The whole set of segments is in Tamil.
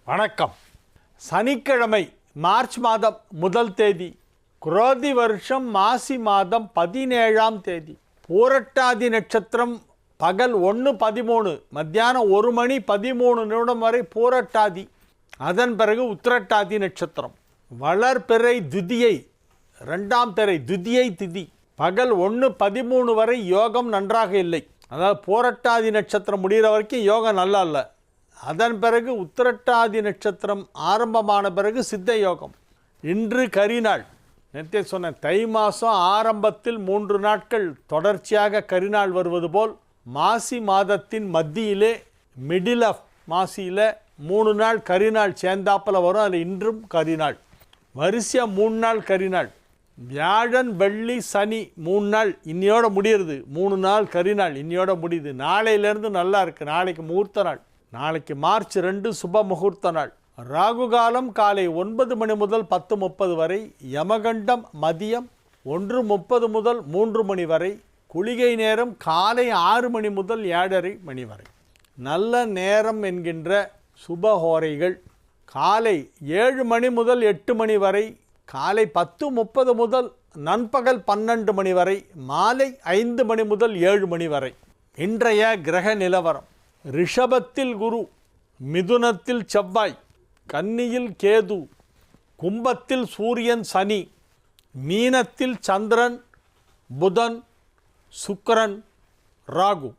வணக்கம். சனிக்கிழமை மார்ச் மாதம் 1 தேதி, குரோதி வருஷம் மாசி மாதம் 17ஆம் தேதி, பூரட்டாதி நட்சத்திரம் பகல் 1:13 மத்தியானம் 1 மணி 13 நிமிடம் வரை பூரட்டாதி. அதன் பிறகு உத்திரட்டாதி நட்சத்திரம். வளர்பிறை துதியை 2ஆம் பிறை துதியை திதி பகல் 1:13 வரை யோகம் நன்றாக இல்லை. அதாவது பூரட்டாதி நட்சத்திரம் முடிகிற வரைக்கும் யோகம் நல்லா இல்லை. அதன் பிறகு உத்திரட்டாதி நட்சத்திரம் ஆரம்பமான பிறகு சித்த யோகம். இன்று கரிநாள். நேற்றே சொன்னேன், தை மாதம் ஆரம்பத்தில் 3 நாட்கள் தொடர்ச்சியாக கரிநாள் வருவது போல் மாசி மாதத்தின் மத்தியிலே மிடில் ஆஃப் மாசியில் 3 நாள் கரிநாள் சேர்ந்தாப்பில் வரும். அதில் இன்றும் கரிநாள். வரிசையாக 3 நாள் கரிநாள். வியாழன் வெள்ளி சனி 3 நாள் இன்னையோட முடியுது. 3 நாள் கரிநாள் இன்னையோட முடியுது. நாளையிலேருந்து நல்லா இருக்குது. நாளைக்கு முகூர்த்த நாள். நாளைக்கு மார்ச் 2 சுப முகூர்த்த நாள். ராகு காலம் காலை 9 மணி முதல் 10:30 வரை, யமகண்டம் மதியம் 1:30 முதல் 3 மணி வரை, குளிகை நேரம் காலை 6 மணி முதல் 7:30 மணி வரை. நல்ல நேரம் என்கின்ற சுபஹோரைகள் காலை 7 மணி முதல் 8 மணி வரை, காலை 10:30 முதல் நண்பகல் 12 மணி வரை, மாலை 5 மணி முதல் 7 மணி வரை. இன்றைய கிரக நிலவரம்: ரிஷபத்தில் குரு, மிதுனத்தில் செவ்வாய், கன்னியில் கேது, கும்பத்தில் சூரியன் சனி, மீனத்தில் சந்திரன் புதன் சுக்கிரன் ராகு.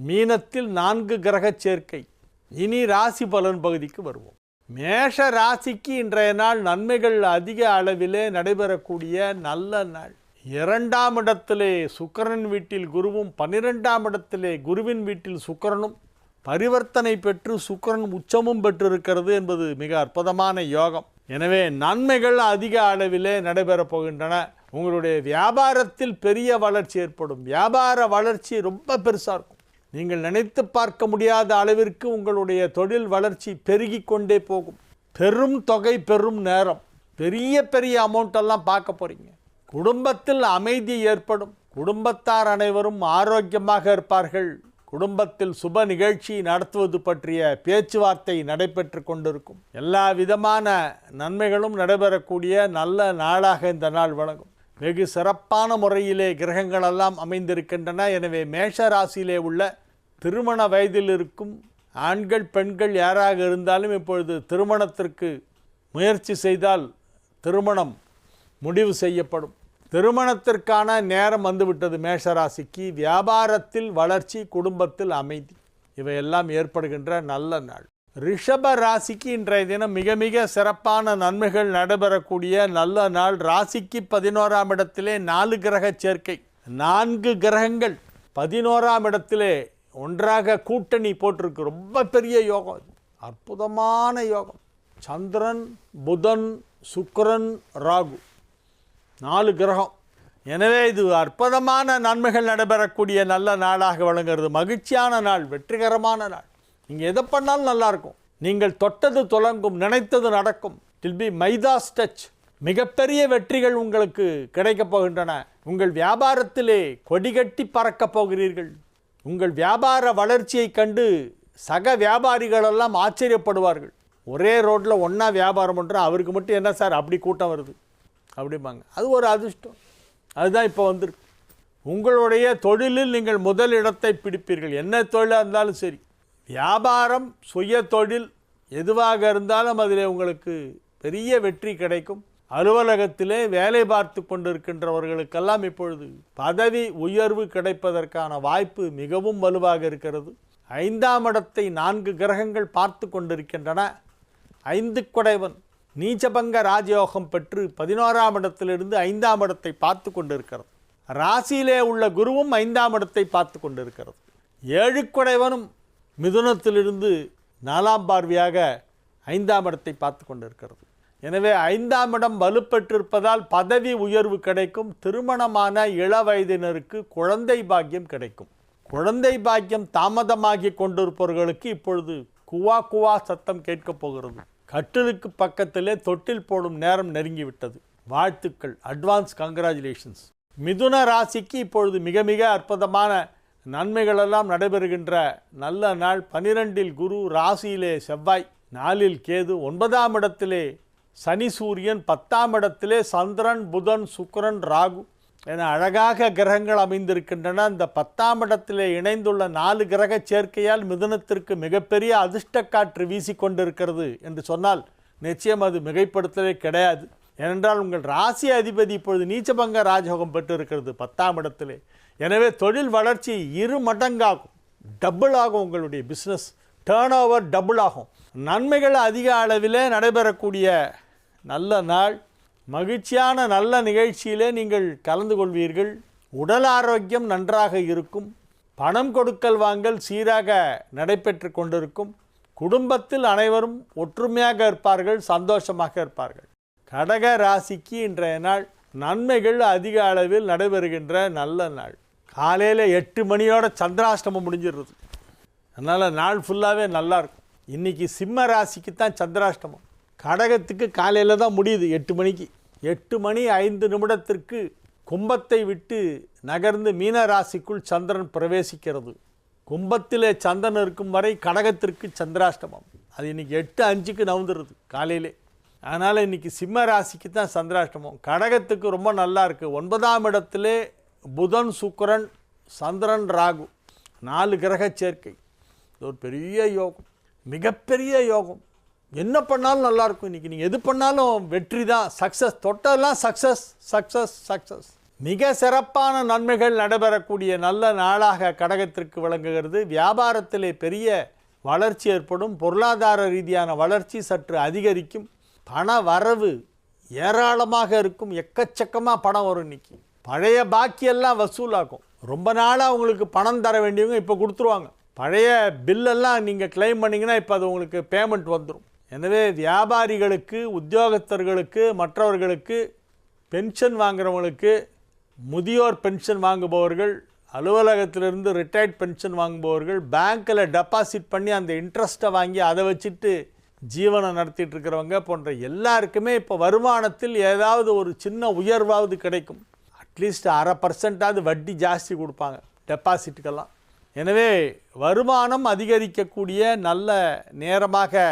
மீனத்தில் 4 கிரக சேர்க்கை. இனி ராசி பலன் பகுதிக்கு வருவோம். மேஷ ராசிக்கு இன்றைய நாள் நன்மைகள் அதிக அளவிலே நடைபெறக்கூடிய நல்ல நாள். 2ஆம் இடத்திலே சுக்கிரன் வீட்டில் குருவும், 12ஆம் இடத்திலே குருவின் வீட்டில் சுக்கிரனும் பரிவர்த்தனை பெற்று சுக்கிரன் உச்சமும் பெற்றிருக்கிறது என்பது மிக அற்புதமான யோகம். எனவே நன்மைகள் அதிக அளவிலே நடைபெறப் போகின்றன. உங்களுடைய வியாபாரத்தில் பெரிய வளர்ச்சி ஏற்படும். வியாபார வளர்ச்சி ரொம்ப பெருசாக இருக்கும். நீங்கள் நினைத்து பார்க்க முடியாத அளவிற்கு உங்களுடைய தொழில் வளர்ச்சி பெருகி கொண்டே போகும். பெரும் தொகை, பெரும் நேரம், பெரிய பெரிய அமௌண்ட்டெல்லாம் பார்க்க போகிறீங்க. குடும்பத்தில் அமைதி ஏற்படும். குடும்பத்தார் அனைவரும் ஆரோக்கியமாக இருப்பார்கள். குடும்பத்தில் சுப நிகழ்ச்சி நடத்துவது பற்றிய பேச்சுவார்த்தை நடைபெற்று கொண்டிருக்கும். எல்லா விதமான நன்மைகளும் நடைபெறக்கூடிய நல்ல நாளாக இந்த நாள் வழங்கும். வெகு சிறப்பான முறையிலே கிரகங்களெல்லாம் அமைந்திருக்கின்றன. எனவே மேஷ ராசியிலே உள்ள திருமண வயதில் இருக்கும் ஆண்கள் பெண்கள் யாராக இருந்தாலும் இப்பொழுது திருமணத்திற்கு முயற்சி செய்தால் திருமணம் முடிவு செய்யப்படும். திருமணத்திற்கான நேரம் வந்துவிட்டது மேஷராசிக்கு. வியாபாரத்தில் வளர்ச்சி, குடும்பத்தில் அமைதி, இவையெல்லாம் ஏற்படுகின்ற நல்ல நாள். ரிஷப ராசிக்கு இன்றைய தினம் மிக மிக சிறப்பான நன்மைகள் நடைபெறக்கூடிய நல்ல நாள். ராசிக்கு 11ஆம் இடத்திலே 4 கிரக சேர்க்கை. 4 கிரகங்கள் 11ஆம் இடத்திலே ஒன்றாக கூட்டணி போட்டிருக்கு. ரொம்ப பெரிய யோகம், அற்புதமான யோகம். சந்திரன் புதன் சுக்கிரன் ராகு 4 கிரகம். எனவே இது அற்புதமான நன்மைகள் நடைபெறக்கூடிய நல்ல நாளாக வழங்குகிறது. மகிழ்ச்சியான நாள், வெற்றிகரமான நாள். நீங்கள் எதை பண்ணாலும் நல்லாயிருக்கும். நீங்கள் தொட்டது தொடங்கும், நினைத்தது நடக்கும். It be மைதாஸ் touch. மிகப்பெரிய வெற்றிகள் உங்களுக்கு கிடைக்கப் போகின்றன. உங்கள் வியாபாரத்திலே கொடிகட்டி பறக்கப் போகிறீர்கள். உங்கள் வியாபார வளர்ச்சியை கண்டு சக வியாபாரிகளெல்லாம் ஆச்சரியப்படுவார்கள். ஒரே ரோட்டில் ஒன்றா வியாபாரம் பண்ணுறோம், அவருக்கு மட்டும் என்ன சார் அப்படி கூட்டம் வருது அப்படிம்பாங்க. அது ஒரு அதிர்ஷ்டம். அதுதான் இப்போ வந்துருக்கு. உங்களுடைய தொழிலில் நீங்கள் முதல் இடத்தை பிடிப்பீர்கள். என்ன தொழிலாக இருந்தாலும் சரி, வியாபாரம் சுய தொழில் எதுவாக இருந்தாலும் அதில் உங்களுக்கு பெரிய வெற்றி கிடைக்கும். அலுவலகத்திலே வேலை பார்த்து கொண்டிருக்கின்றவர்களுக்கெல்லாம் இப்பொழுது பதவி உயர்வு கிடைப்பதற்கான வாய்ப்பு மிகவும் வலுவாக இருக்கிறது. 5ஆம் இடத்தை 4 கிரகங்கள் பார்த்து கொண்டிருக்கின்றன. 5 குடைவன் நீச்சபங்க ராஜயோகம் பெற்று 11ஆம் இடத்திலிருந்து 5ஆம் இடத்தை பார்த்து கொண்டிருக்கிறது. ராசியிலே உள்ள குருவும் 5ஆம் இடத்தை பார்த்து கொண்டிருக்கிறது. 7 குடைவனும் மிதுனத்திலிருந்து 4ஆம் பார்வையாக 5ஆம் இடத்தை பார்த்து கொண்டிருக்கிறது. எனவே 5ஆம் இடம் வலுப்பெற்றிருப்பதால் பதவி உயர்வு கிடைக்கும். திருமணமான இள வயதினருக்கு குழந்தை பாக்கியம் கிடைக்கும். குழந்தை பாக்கியம் தாமதமாகி கொண்டிருப்பவர்களுக்கு இப்பொழுது குவா குவா சத்தம் கேட்கப் போகிறது. கட்டிலுக்கு பக்கத்திலே தொட்டில் போடும் நேரம் நெருங்கிவிட்டது. வாழ்த்துக்கள், அட்வான்ஸ் கங்க்ராச்சுலேஷன்ஸ். மிதுன ராசிக்கு இப்பொழுது மிக மிக அற்புதமான நன்மைகளெல்லாம் நடைபெறுகின்ற நல்ல நாள். 12இல் குரு, ராசியிலே செவ்வாய், 4இல் கேது, 9ஆம் இடத்திலே சனி சூரியன், 10ஆம் இடத்திலே சந்திரன் புதன் சுக்கிரன் ராகு என அழகாக கிரகங்கள் அமைந்திருக்கின்றன. இந்த 10ஆம் இடத்திலே இணைந்துள்ள 4 கிரக சேர்க்கையால் மிதுனத்திற்கு மிகப்பெரிய அதிர்ஷ்ட காற்று வீசிக்கொண்டிருக்கிறது என்று சொன்னால் நிச்சயம் அது மிகைப்படுத்தலே கிடையாது. ஏனென்றால் உங்கள் ராசி அதிபதி இப்பொழுது நீச்சபங்க ராஜயோகம் பெற்றிருக்கிறது 10ஆம் இடத்திலே. எனவே தொழில் வளர்ச்சி 2 மடங்காகும், டபுள் ஆகும். உங்களுடைய பிஸ்னஸ் டேர்ன் ஓவர் டபுள் ஆகும். நன்மைகள் அதிக அளவிலே நடைபெறக்கூடிய நல்ல நாள். மகிழ்ச்சியான நல்ல நிகழ்ச்சியிலே நீங்கள் கலந்து கொள்வீர்கள். உடல் ஆரோக்கியம் நன்றாக இருக்கும். பணம் கொடுக்கல் வாங்கல் சீராக நடைபெற்று கொண்டிருக்கும். குடும்பத்தில் அனைவரும் ஒற்றுமையாக இருப்பார்கள், சந்தோஷமாக இருப்பார்கள். கடக ராசிக்கு இன்றைய நாள் நன்மைகள் அதிக அளவில் நடைபெறுகின்ற நல்ல நாள். காலையில் 8 மணியோட சந்திராஷ்டமம் முடிஞ்சிடுறது. அதனால் நாள் ஃபுல்லாகவே நல்லாயிருக்கும். இன்றைக்கி சிம்ம ராசிக்கு தான் சந்திராஷ்டமம். கடகத்துக்கு காலையில் தான் முடியுது 8 மணிக்கு. 8 மணி 5 நிமிடத்திற்கு கும்பத்தை விட்டு நகர்ந்து மீன ராசிக்குள் சந்திரன் பிரவேசிக்கிறது. கும்பத்திலே சந்திரன் இருக்கும் வரை கடகத்திற்கு சந்திராஷ்டமம். அது இன்றைக்கி 8:05க்கு நவுந்துடுது காலையிலே. அதனால் இன்றைக்கி சிம்ம ராசிக்கு தான் சந்திராஷ்டமம். கடகத்துக்கு ரொம்ப நல்லா இருக்குது. 9ஆம் இடத்திலே புதன் சுக்கிரன் சந்திரன் ராகு 4 கிரக சேர்க்கை. இது ஒரு பெரிய யோகம், மிகப்பெரிய யோகம். என்ன பண்ணாலும் நல்லாயிருக்கும். இன்றைக்கி நீங்கள் எது பண்ணாலும் வெற்றி தான், சக்ஸஸ். தொட்டெல்லாம் சக்ஸஸ் சக்ஸஸ் சக்ஸஸ். மிக சிறப்பான நன்மைகள் நடைபெறக்கூடிய நல்ல நாளாக கடகத்திற்கு விளங்குகிறது. வியாபாரத்திலே பெரிய வளர்ச்சி ஏற்படும். பொருளாதார ரீதியான வளர்ச்சி சற்று அதிகரிக்கும். பண வரவு ஏராளமாக இருக்கும். எக்கச்சக்கமாக பணம் வரும். இன்றைக்கி பழைய பாக்கியெல்லாம் வசூலாகும். ரொம்ப நாளாக உங்களுக்கு பணம் தர வேண்டியவங்க இப்போ கொடுத்துருவாங்க. பழைய பில்லெல்லாம் நீங்கள் கிளைம் பண்ணிங்கன்னா இப்போ அது உங்களுக்கு பேமெண்ட் வந்துடும். எனவே வியாபாரிகளுக்கு, உத்தியோகத்தர்களுக்கு, மற்றவர்களுக்கு, பென்ஷன் வாங்குறவங்களுக்கு, முதியோர் பென்ஷன் வாங்குபவர்கள், அலுவலகத்திலிருந்து ரிட்டையர்ட் பென்ஷன் வாங்குபவர்கள், பேங்க்கில் டெபாசிட் பண்ணி அந்த இன்ட்ரெஸ்ட்டை வாங்கி அதை வச்சுட்டு ஜீவனம் நடத்திட்டு இருக்கிறவங்க போன்ற எல்லாருக்குமே இப்போ வருமானத்தில் ஏதாவது ஒரு சின்ன உயர்வாவது கிடைக்கும். அட்லீஸ்ட் 0.5% வட்டி ஜாஸ்தி கொடுப்பாங்க டெபாசிட்டுக்கெல்லாம். எனவே வருமானம் அதிகரிக்கக்கூடிய நல்ல நேரமாக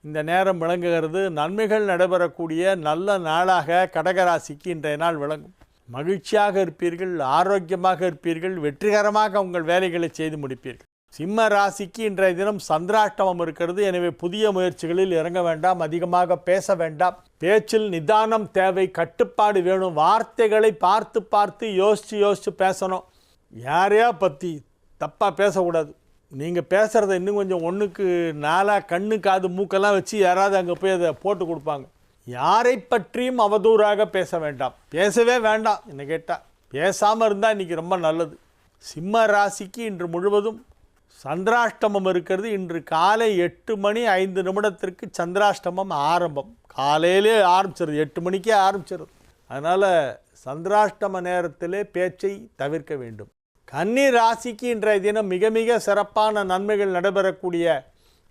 இந்த நேரம் விளங்குகிறது. நன்மைகள் நடைபெறக்கூடிய நல்ல நாளாக கடகராசிக்கு இன்றைய நாள் விளங்கும். மகிழ்ச்சியாக இருப்பீர்கள், ஆரோக்கியமாக இருப்பீர்கள், வெற்றிகரமாக உங்கள் வேலைகளை செய்து முடிப்பீர்கள். சிம்ம ராசிக்கு இன்றைய தினம் சந்திராஷ்டமம் இருக்கிறது. எனவே புதிய முயற்சிகளில் இறங்க வேண்டாம், அதிகமாக பேச வேண்டாம். பேச்சில் நிதானம் தேவை, கட்டுப்பாடு வேணும். வார்த்தைகளை பார்த்து பார்த்து யோசித்து பேசணும். யாரையா பற்றி தப்பாக பேசக்கூடாது. நீங்கள் பேசுகிறத இன்னும் கொஞ்சம் 1க்கு 4 கண்ணு காது மூக்கெல்லாம் வச்சு யாராவது அங்கே போய் அதை போட்டு கொடுப்பாங்க. யாரை பற்றியும் அவதூறாக பேச வேண்டாம், பேசவே வேண்டாம். என்ன கேட்டால் பேசாமல் இருந்தால் இன்றைக்கி ரொம்ப நல்லது. சிம்ம ராசிக்கு இன்று முழுவதும் சந்திராஷ்டமம் இருக்கிறது. இன்று காலை 8 மணி 5 நிமிடத்திற்கு சந்திராஷ்டமம் ஆரம்பம். காலையிலே ஆரம்பிச்சிருது, 8 மணிக்கே ஆரம்பிச்சிருது. அதனால் சந்திராஷ்டம நேரத்திலே பேச்சை தவிர்க்க வேண்டும். கன்னி ராசிக்கு இன்றைய தினம் மிக மிக சிறப்பான நன்மைகள் நடைபெறக்கூடிய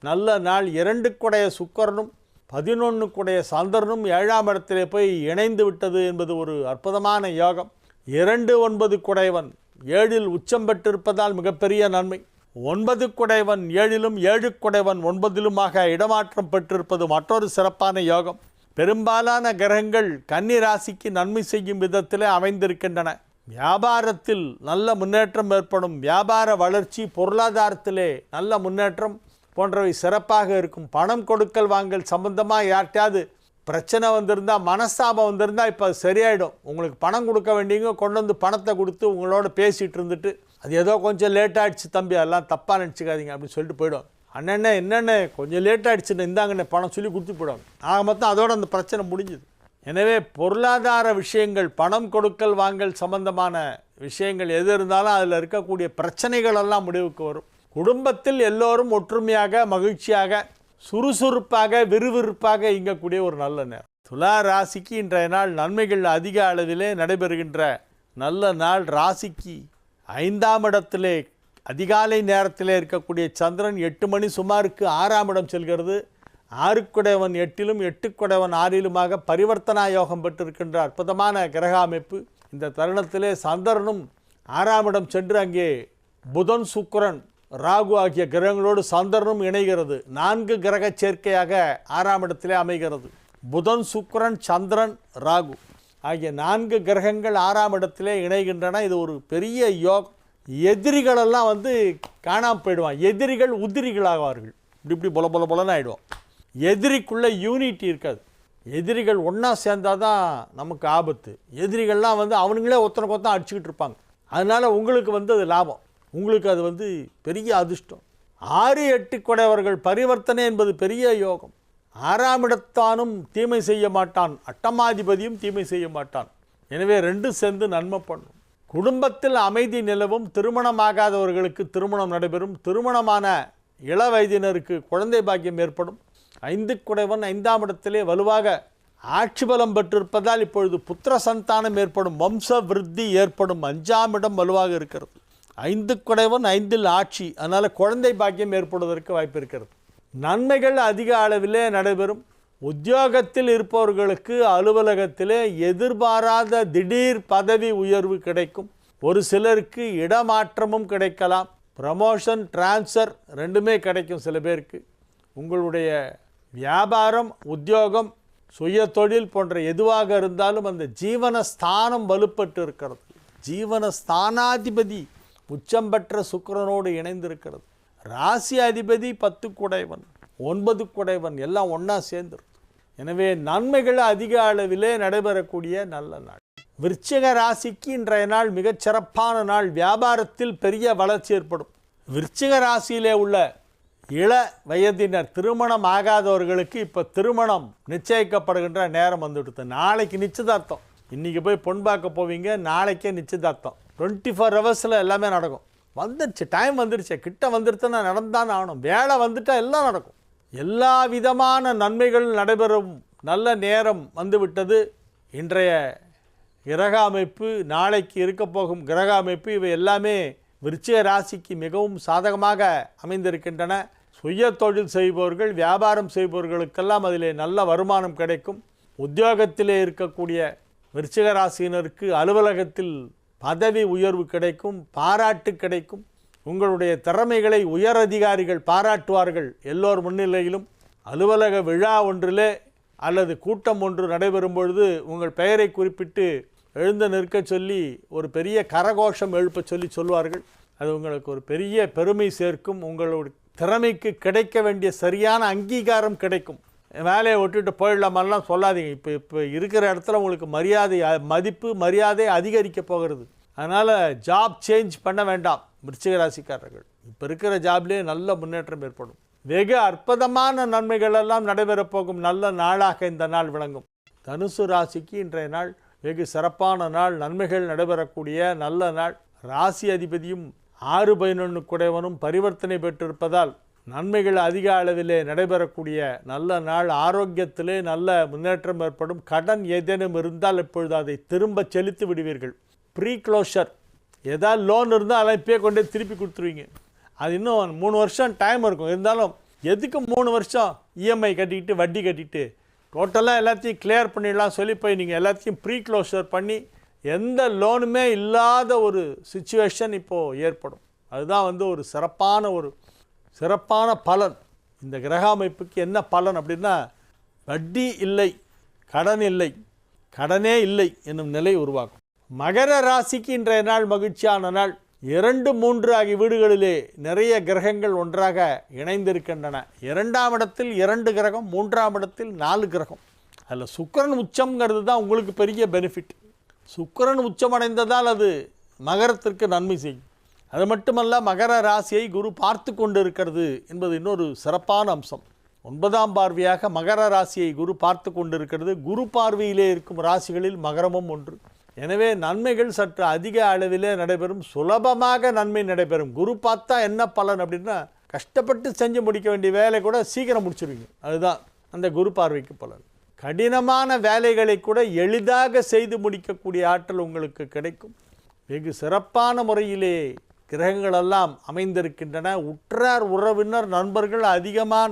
நல்ல நாள். 2 சுக்கிரனும் 11 சந்திரனும் 7ஆம் இடத்திலே போய் இணைந்து விட்டது என்பது ஒரு அற்புதமான யோகம். 2 9 7இல் உச்சம் பெற்றிருப்பதால் மிகப்பெரிய நன்மை. 9 7இலும் 7 9இலுமாக இடமாற்றம் பெற்றிருப்பது மற்றொரு சிறப்பான யோகம். பெரும்பாலான கிரகங்கள் கன்னி ராசிக்கு நன்மை செய்யும் விதத்திலே அமைந்திருக்கின்றன. வியாபாரத்தில் நல்ல முன்னேற்றம் ஏற்படும். வியாபார வளர்ச்சி, பொருளாதாரத்திலே நல்ல முன்னேற்றம் போன்றவை சிறப்பாக இருக்கும். பணம் கொடுக்கல் வாங்கல் சம்பந்தமாக யார்கிட்டையாவது பிரச்சனை வந்திருந்தால், மனஸ்தாபம் வந்திருந்தால் இப்போ அது சரியாயிடும். உங்களுக்கு பணம் கொடுக்க வேண்டியவங்க கொண்டு வந்து பணத்தை கொடுத்து உங்களோட பேசிகிட்டு இருந்துட்டு, அது ஏதோ கொஞ்சம் லேட் ஆகிடுச்சு தம்பி, அதெல்லாம் தப்பாக நினச்சிக்காதீங்க அப்படின்னு சொல்லிட்டு போயிடும். அண்ணண்ணே என்னென்ன கொஞ்சம் லேட் ஆகிடுச்சுன்னு இந்தாங்கண்ணே பணம் சொல்லி கொடுத்து போயிடுவாங்க. ஆக மொத்தம் அதோடு அந்த பிரச்சனை முடிஞ்சுது. எனவே பொருளாதார விஷயங்கள், பணம் கொடுக்கல் வாங்கல் சம்பந்தமான விஷயங்கள் எது இருந்தாலும் அதில் இருக்கக்கூடிய பிரச்சனைகள் எல்லாம் முடிவுக்கு வரும். குடும்பத்தில் எல்லோரும் ஒற்றுமையாக, மகிழ்ச்சியாக, சுறுசுறுப்பாக, விறுவிறுப்பாக இயங்கக்கூடிய ஒரு நல்ல நேரம். துலா ராசிக்கு இன்றைய நாள் நன்மைகள் அதிக அளவிலே நடைபெறுகின்ற நல்ல நாள். ராசிக்கு 5ஆம் இடத்திலே அதிகாலை நேரத்திலே இருக்கக்கூடிய சந்திரன் 8 மணி சுமாருக்கு 6ஆம் இடம் செல்கிறது. 6 8இலும் 8 6இலுமாக பரிவர்த்தனா யோகம் பெற்றிருக்கின்ற அற்புதமான கிரக அமைப்பு. இந்த தருணத்திலே சந்திரனும் 6ஆம் இடம் சென்று அங்கே புதன் சுக்கிரன் ராகு ஆகிய கிரகங்களோடு சந்திரனும் இணைகிறது. 4 கிரக சேர்க்கையாக 6ஆம் இடத்திலே அமைகிறது. புதன், சுக்கிரன், சந்திரன், ராகு ஆகிய 4 கிரகங்கள் 6ஆம் இடத்திலே இணைகின்றன. இது ஒரு பெரிய யோகம். எதிரிகளெல்லாம் காணாமல் போயிடுவான். எதிரிகள் உதிரிகளாவார்கள். இப்படி பொல பொல பொலன்னு ஆகிடுவோம். எதிரிக்குள்ளே யூனிட்டி இருக்காது. எதிரிகள் ஒன்றா சேர்ந்தால் தான் நமக்கு ஆபத்து. எதிரிகள்லாம் அவனுங்களே ஒருத்தனுக்கு ஒருத்தன் அடிச்சுக்கிட்டு இருப்பாங்க. அதனால் உங்களுக்கு அது லாபம். உங்களுக்கு அது பெரிய அதிர்ஷ்டம். 6, 8 குடையவர்கள் பரிவர்த்தனை என்பது பெரிய யோகம். 6ஆம் இடத்தானும் தீமை செய்ய மாட்டான், அட்டமாதிபதியும் தீமை செய்ய மாட்டான். எனவே 2 சேர்ந்து நன்மை பண்ணும். குடும்பத்தில் அமைதி நிலவும். திருமணமாகாதவர்களுக்கு திருமணம் நடைபெறும். திருமணமான இள வயதினருக்கு குழந்தை பாக்கியம் ஏற்படும். 5 குடைவன் 5ஆம் இடத்திலே வலுவாக ஆட்சி பலம் பெற்றிருப்பதால் இப்பொழுது புத்திர சந்தானம் ஏற்படும். வம்ச விருத்தி ஏற்படும். 5ஆம் இடம் வலுவாக இருக்கிறது. 5 குடைவன் 5இல் ஆட்சி. அதனால் குழந்தை பாக்கியம் ஏற்படுவதற்கு வாய்ப்பு இருக்கிறது. நன்மைகள் அதிக அளவிலே நடைபெறும். உத்தியோகத்தில் இருப்பவர்களுக்கு அலுவலகத்திலே எதிர்பாராத திடீர் பதவி உயர்வு கிடைக்கும். ஒரு சிலருக்கு இடமாற்றமும் கிடைக்கலாம். ப்ரமோஷன், டிரான்ஸ்ஃபர் 2மே கிடைக்கும் சில பேருக்கு. உங்களுடைய வியாபாரம், உத்தியோகம், சுய தொழில் போன்ற எதுவாக இருந்தாலும் அந்த ஜீவனஸ்தானம் வலுப்பட்டு இருக்கிறது. ஜீவனஸ்தானாதிபதி உச்சம் பெற்ற சுக்கிரனோடு இணைந்திருக்கிறது. ராசி அதிபதி 10 குடைவன், 9 குடைவன் எல்லாம் ஒன்றா சேர்ந்துருக்கு. எனவே நன்மைகள் அதிக அளவிலே நடைபெறக்கூடிய நல்ல நாள். விருச்சிக ராசிக்கு இன்றைய நாள் மிகச்சிறப்பான நாள். வியாபாரத்தில் பெரிய வளர்ச்சி ஏற்படும். விருச்சிக ராசியிலே உள்ள இள வயதினர், திருமணம் ஆகாதவர்களுக்கு இப்போ திருமணம் நிச்சயிக்கப்படுகின்ற நேரம் வந்துவிடுது. நாளைக்கு நிச்சயதார்த்தம். இன்றைக்கி போய் பொன் பார்க்க போவீங்க, நாளைக்கே நிச்சயதார்த்தம். 24 ஹவர்ஸில் எல்லாமே நடக்கும். வந்துடுச்சு, டைம் வந்துடுச்சு, கிட்ட வந்துடுச்சுன்னா நடந்தான் ஆகணும். வேலை வந்துட்டால் எல்லாம் நடக்கும். எல்லா விதமான நன்மைகள் நடைபெறும் நல்ல நேரம் வந்துவிட்டது. இன்றைய கிரக அமைப்பு, நாளைக்கு இருக்க போகும் கிரக அமைப்பு, இவை எல்லாமே விருச்சிக ராசிக்கு மிகவும் சாதகமாக அமைந்திருக்கின்றன. சுய தொழில் செய்பவர்கள், வியாபாரம் செய்பவர்களுக்கெல்லாம் அதிலே நல்ல வருமானம் கிடைக்கும். உத்தியோகத்திலே இருக்கக்கூடிய விருச்சிக ராசியினருக்கு அலுவலகத்தில் பதவி உயர்வு கிடைக்கும், பாராட்டு கிடைக்கும். உங்களுடைய திறமைகளை உயர் அதிகாரிகள் பாராட்டுவார்கள். எல்லோர் முன்னிலையிலும் அலுவலக விழா ஒன்றிலே அல்லது கூட்டம் ஒன்று நடைபெறும் பொழுது உங்கள் பெயரை குறிப்பிட்டு எழுந்து நிற்க சொல்லி ஒரு பெரிய கரகோஷம் எழுப்ப சொல்லுவார்கள். அது உங்களுக்கு ஒரு பெரிய பெருமை சேர்க்கும். உங்களுடைய திறமைக்கு கிடைக்க வேண்டிய சரியான அங்கீகாரம் கிடைக்கும். வேலையை விட்டுட்டு போயிடலாமெல்லாம் சொல்லாதீங்க. இப்போ இருக்கிற இடத்துல உங்களுக்கு மதிப்பு மரியாதை அதிகரிக்க போகிறது. அதனால் ஜாப் சேஞ்ச் பண்ண வேண்டாம் விருச்சிக ராசிக்காரர்கள். இப்போ இருக்கிற ஜாப்லேயே நல்ல முன்னேற்றம் ஏற்படும். வெகு அற்புதமான நன்மைகள் எல்லாம் நடைபெறப் போகும் நல்ல நாளாக இந்த நாள் விளங்கும். தனுசு ராசிக்கு இன்றைய நாள் வெகு சிறப்பான நாள். நன்மைகள் நடைபெறக்கூடிய நல்ல நாள். ராசி அதிபதியும் 6, 11 குடைவனும் பரிவர்த்தனை பெற்றிருப்பதால் நன்மைகள் அதிக அளவிலே நடைபெறக்கூடிய நல்ல நாள். ஆரோக்கியத்திலே நல்ல முன்னேற்றம் ஏற்படும். கடன் ஏதேனும் இருந்தால் இப்பொழுது அதை திரும்ப செலுத்தி விடுவீர்கள். ப்ரீ க்ளோஷர், ஏதாவது லோன் இருந்தால் அதை இப்போயே கொண்டு திருப்பி கொடுத்துருவீங்க. அது இன்னும் 3 வருஷம் டைம் இருக்கும். இருந்தாலும் எதுக்கு 3 வருஷம் இஎம்ஐ கட்டிக்கிட்டு வட்டி கட்டிட்டு டோட்டலாக எல்லாத்தையும் கிளியர் பண்ணிடலாம் சொல்லி போய் நீங்கள் எல்லாத்தையும் ப்ரீ க்ளோஷர் பண்ணி எந்த லோனுமே இல்லாத ஒரு சிச்சுவேஷன் இப்போது ஏற்படும். அதுதான் ஒரு சிறப்பான பலன். இந்த கிரக அமைப்புக்கு என்ன பலன் அப்படின்னா, வட்டி இல்லை, கடன் இல்லை, கடனே இல்லை என்னும் நிலை உருவாகும். மகர ராசிக்கு இன்றைய நாள் மகிழ்ச்சியான நாள். 2, 3 ஆகிய வீடுகளிலே நிறைய கிரகங்கள் ஒன்றாக இணைந்திருக்கின்றன. 2ஆம் இடத்தில் 2 கிரகம், 3ஆம் இடத்தில் 4 கிரகம். அதில் சுக்கிரன் உச்சம்ங்கிறது தான் உங்களுக்கு பெரிய பெனிஃபிட். சுக்கிரன் உச்சமடைந்ததால் அது மகரத்திற்கு நன்மை செய்யும். அது மட்டுமல்ல, மகர ராசியை குரு பார்த்து கொண்டு இருக்கிறது என்பது இன்னொரு சிறப்பான அம்சம். 9ஆம் பார்வையாக மகர ராசியை குரு பார்த்து கொண்டிருக்கிறது. குரு பார்வையிலே இருக்கும் ராசிகளில் மகரமும் ஒன்று. எனவே நன்மைகள் சற்று அதிக அளவிலே நடைபெறும். சுலபமாக நன்மை நடைபெறும். குரு பார்த்தா என்ன பலன் அப்படின்னா, கஷ்டப்பட்டு செஞ்சு முடிக்க வேண்டிய வேலை கூட சீக்கிரம் முடிச்சிருவீங்க. அதுதான் அந்த குரு பார்வைக்கு பலன். கடினமான வேலைகளை கூட எளிதாக செய்து முடிக்கக்கூடிய ஆற்றல் உங்களுக்கு கிடைக்கும். வெகு சிறப்பான முறையிலே கிரகங்களெல்லாம் அமைந்திருக்கின்றன. உற்றார் உறவினர் நண்பர்கள் அதிகமான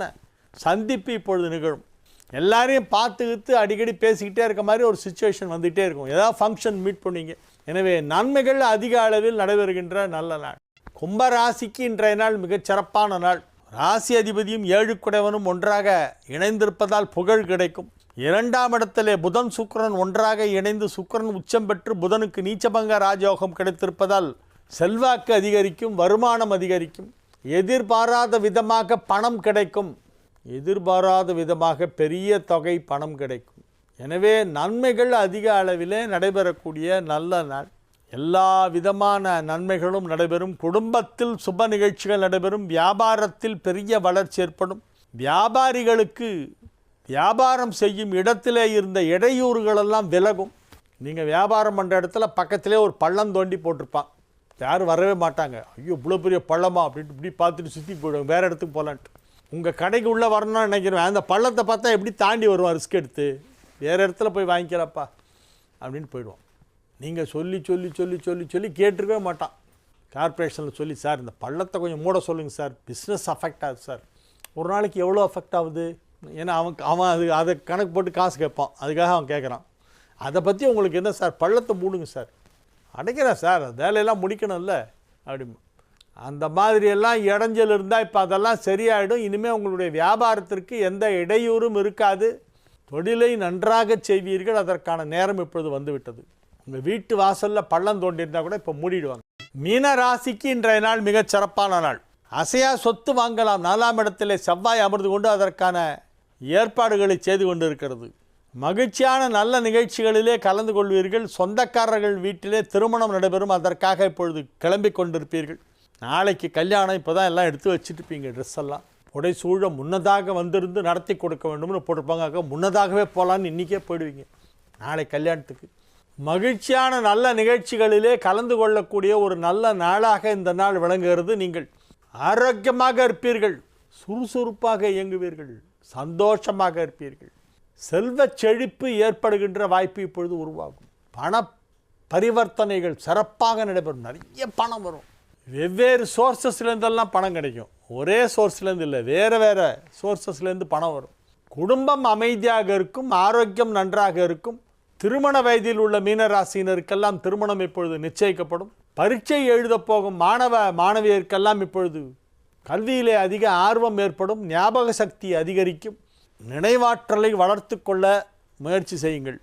சந்திப்பு இப்பொழுது நிகழும். எல்லாரையும் பார்த்துக்கிட்டு அடிக்கடி பேசிக்கிட்டே இருக்க மாதிரி ஒரு சுச்சுவேஷன் வந்துகிட்டே இருக்கும். ஏதாவது ஃபங்க்ஷன் மீட் பண்ணுவீங்க. எனவே நன்மைகள் அதிக அளவில் நடைபெறுகின்ற நல்ல நாள். கும்பராசிக்கு இன்றைய நாள் மிகச்சிறப்பான நாள். ராசி அதிபதியும் 7 குடைவனும் ஒன்றாக இணைந்திருப்பதால் புகழ் கிடைக்கும். 2ஆம் இடத்திலே புதன் சுக்கிரன் ஒன்றாக இணைந்து சுக்கிரன் உச்சம் பெற்று புதனுக்கு நீச்சபங்க ராஜயோகம் கிடைத்திருப்பதால் செல்வாக்கு அதிகரிக்கும், வருமானம் அதிகரிக்கும். எதிர்பாராத விதமாக பணம் கிடைக்கும். எதிர்பாராத விதமாக பெரிய தொகை பணம் கிடைக்கும். எனவே நன்மைகள் அதிக அளவிலே நடைபெறக்கூடிய நல்ல நாள். எல்லா விதமான நன்மைகளும் நடைபெறும். குடும்பத்தில் சுப நிகழ்ச்சிகள் நடைபெறும். வியாபாரத்தில் பெரிய வளர்ச்சி ஏற்படும். வியாபாரிகளுக்கு வியாபாரம் செய்யும் இடத்திலே இருந்த இடையூறுகளெல்லாம் விலகும். நீங்கள் வியாபாரம் பண்ணுற இடத்துல பக்கத்திலே ஒரு பள்ளம் தோண்டி போட்டிருப்பான். யாரும் வரவே மாட்டாங்க. ஐயோ இவ்வளோ பெரிய பள்ளமா அப்படின்ட்டு இப்படி பார்த்துட்டு சுற்றி போயிடுவாங்க, வேறு இடத்துக்கு போகலான்ட்டு. உங்கள் கடைக்கு உள்ளே வரணும்னு நினைக்கிறேன். அந்த பள்ளத்தை பார்த்தா எப்படி தாண்டி வருவான், ரிஸ்க் எடுத்து வேறு இடத்துல போய் வாங்கிக்கிறப்பா அப்படின்னு போயிடுவோம். நீங்கள் சொல்லி சொல்லி சொல்லி சொல்லி சொல்லி கேட்டிருக்கவே மாட்டான். கார்ப்பரேஷனில் சொல்லி, சார் இந்த பள்ளத்தை கொஞ்சம் மூட சொல்லுங்கள் சார், பிஸ்னஸ் அஃபெக்ட் ஆகுது சார். ஒரு நாளைக்கு எவ்வளோ அஃபெக்ட் ஆகுது? ஏன்னா அவன் அதை கணக்கு போட்டு காசு கேட்பான், அதுக்காக அவன் கேட்குறான். அதை பற்றி உங்களுக்கு என்ன சார், பள்ளத்தை மூடுங்க சார். அடைக்கிறேன் சார், வேலையெல்லாம் முடிக்கணும்ல அப்படிமா. அந்த மாதிரியெல்லாம் இடைஞ்சல் இருந்தால் இப்போ அதெல்லாம் சரியாயிடும். இனிமேல் உங்களுடைய வியாபாரத்திற்கு எந்த இடையூறும் இருக்காது. தொழிலை நன்றாக செய்வீர்கள். அதற்கான நேரம் இப்பொழுது வந்துவிட்டது. உங்கள் வீட்டு வாசலில் பள்ளம் தோண்டியிருந்தால் கூட இப்போ மூடிடுவாங்க. மீன ராசிக்கு இன்றைய நாள் மிகச் சிறப்பான நாள். அசையா சொத்து வாங்கலாம். 4ஆம் இடத்திலே செவ்வாய் அமர்ந்து கொண்டு அதற்கான ஏற்பாடுகளை செய்து கொண்டு இருக்கிறது. மகிழ்ச்சியான நல்ல நிகழ்ச்சிகளிலே கலந்து கொள்வீர்கள். சொந்தக்காரர்கள் வீட்டிலே திருமணம் நடைபெறும். அதற்காக இப்பொழுது கிளம்பி கொண்டிருப்பீர்கள். நாளைக்கு கல்யாணம். இப்போ தான் எல்லாம் எடுத்து வச்சுட்டுப்பீங்க. ட்ரெஸ் எல்லாம் புடைசூழ முன்னதாக வந்திருந்து நடத்தி கொடுக்க வேண்டும்னு போட்டிருப்பாங்க. முன்னதாகவே போகலான்னு இன்றைக்கே போயிடுவீங்க நாளை கல்யாணத்துக்கு. மகிழ்ச்சியான நல்ல நிகழ்ச்சிகளிலே கலந்து கொள்ளக்கூடிய ஒரு நல்ல நாளாக இந்த நாள் விளங்குகிறது. நீங்கள் ஆரோக்கியமாக இருப்பீர்கள். சுறுசுறுப்பாக இயங்குவீர்கள். சந்தோஷமாக இருப்பீர்கள். செல்வ செழிப்பு ஏற்படுகின்ற வாய்ப்பு இப்பொழுது உருவாகும். பண பரிவர்த்தனைகள் சிறப்பாக நடைபெறும். நிறைய பணம் வரும். வெவ்வேறு சோர்ஸஸ்லேருந்தெல்லாம் பணம் கிடைக்கும். ஒரே சோர்ஸ்லேருந்து இல்லை, வேறு வேறு சோர்ஸஸ்லேருந்து பணம் வரும். குடும்பம் அமைதியாக இருக்கும். ஆரோக்கியம் நன்றாக இருக்கும். திருமண வயதில் உள்ள மீனராசினருக்கெல்லாம் திருமணம் இப்பொழுது நிச்சயிக்கப்படும். பரீட்சை எழுதப் போகும் மாணவியருக்கெல்லாம் இப்பொழுது கல்வியிலே அதிக ஆர்வம் ஏற்படும். ஞாபக சக்தி அதிகரிக்கும். நினைவாற்றலை வளர்த்து கொள்ள முயற்சி செய்யுங்கள்.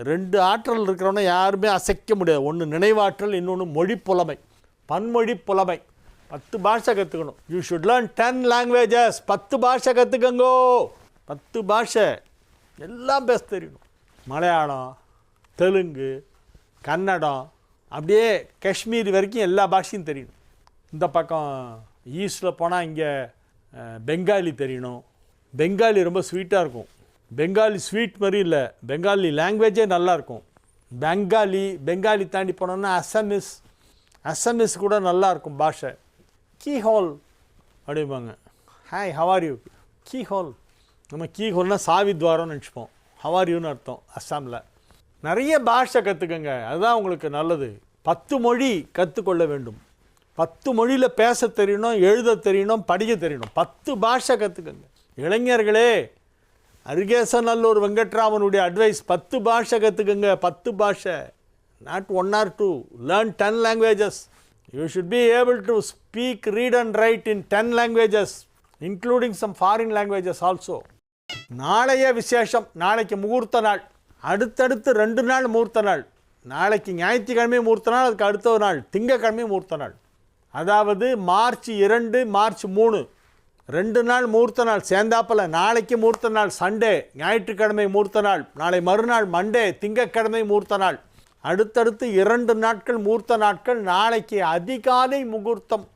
2 ஆற்றல் இருக்கிறவன யாருமே அசைக்க முடியாது. ஒன்று நினைவாற்றல், இன்னொன்று மொழி புலமை, பன்மொழி புலமை. 10 பாஷை கற்றுக்கணும். You should learn 10 languages. 10 பாஷை கற்றுக்கங்கோ. 10 பாஷை எல்லாம் பேச தெரியணும். மலையாளம், தெலுங்கு, கன்னடம், அப்படியே காஷ்மீர் வரைக்கும் எல்லா பாஷையும் தெரியணும். இந்த பக்கம் ஈஸ்டில் போனால் இங்கே பெங்காலி தெரியணும். பெங்காலி ரொம்ப ஸ்வீட்டாக இருக்கும். பெங்காலி ஸ்வீட் மாதிரி இல்லை, பெங்காலி லாங்குவேஜே நல்லாயிருக்கும். பெங்காலி தாண்டி போனோன்னா அசமிஸ் கூட நல்லாயிருக்கும் பாஷை. கீஹோல் அப்படிம்பாங்க. Hi how are you. கீஹோல். நம்ம கீஹோல்னால் சாவித்வாரம்னு நினச்சிப்போம். ஹவாரியூன்னு அர்த்தம் அஸ்ஸாமில். நிறைய பாஷை கற்றுக்கங்க, அதுதான் உங்களுக்கு நல்லது. 10 மொழி கற்றுக்கொள்ள வேண்டும். 10 மொழியில் பேச தெரியணும், எழுத தெரியணும், படிக்க தெரியணும். 10 பாஷை கற்றுக்கங்க. இளைஞர்களே, அருகேசநல்லூர் வெங்கட்ராமனுடைய அட்வைஸ், 10 பாஷை கற்றுக்கங்க. 10 பாஷை, not 1 or 2. Learn 10 languages. You should be able to speak, read and write in 10 languages, including some foreign languages also. நாளைய விசேஷம். நாளைக்கு முகூர்த்த நாள். அடுத்தடுத்து 2 நாள் முகூர்த்த நாள். நாளைக்கு ஞாயிற்றுக்கிழமை முகூர்த்த நாள், அதுக்கு அடுத்த நாள் திங்கக்கிழமை முகூர்த்த நாள். அதாவது மார்ச் 2, மார்ச் 3, 2 நாள் முகூர்த்த நாள் சேர்ந்தாப்பில். நாளைக்கு முகூர்த்த நாள் சண்டே, ஞாயிற்றுக்கிழமை முகூர்த்த நாள், நாளை மறுநாள் மண்டே, திங்கக்கிழமை முகூர்த்த நாள். அடுத்தடுத்து 2 நாட்கள் முகூர்த்த நாட்கள். நாளைக்கு அதிகாலை முகூர்த்தம்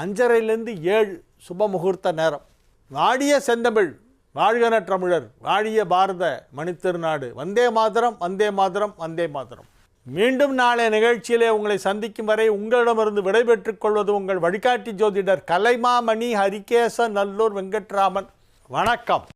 5:30லேருந்து 7 சுப முகூர்த்த நேரம். வாடிய செந்தமிழ், வாழ்கன தமிழர், வாழிய பாரத மணித்திருநாடு. வந்தே மாதரம், வந்தே மாதரம், வந்தே மாதரம். மீண்டும் நாளைய நிகழ்ச்சியிலே உங்களை சந்திக்கும் வரை உங்களிடமிருந்து விடைபெற்றுக் கொள்வது உங்கள் வழிகாட்டி ஜோதிடர் கலைமாமணி ஹரிகேசநல்லூர் வெங்கட்ராமன். வணக்கம்.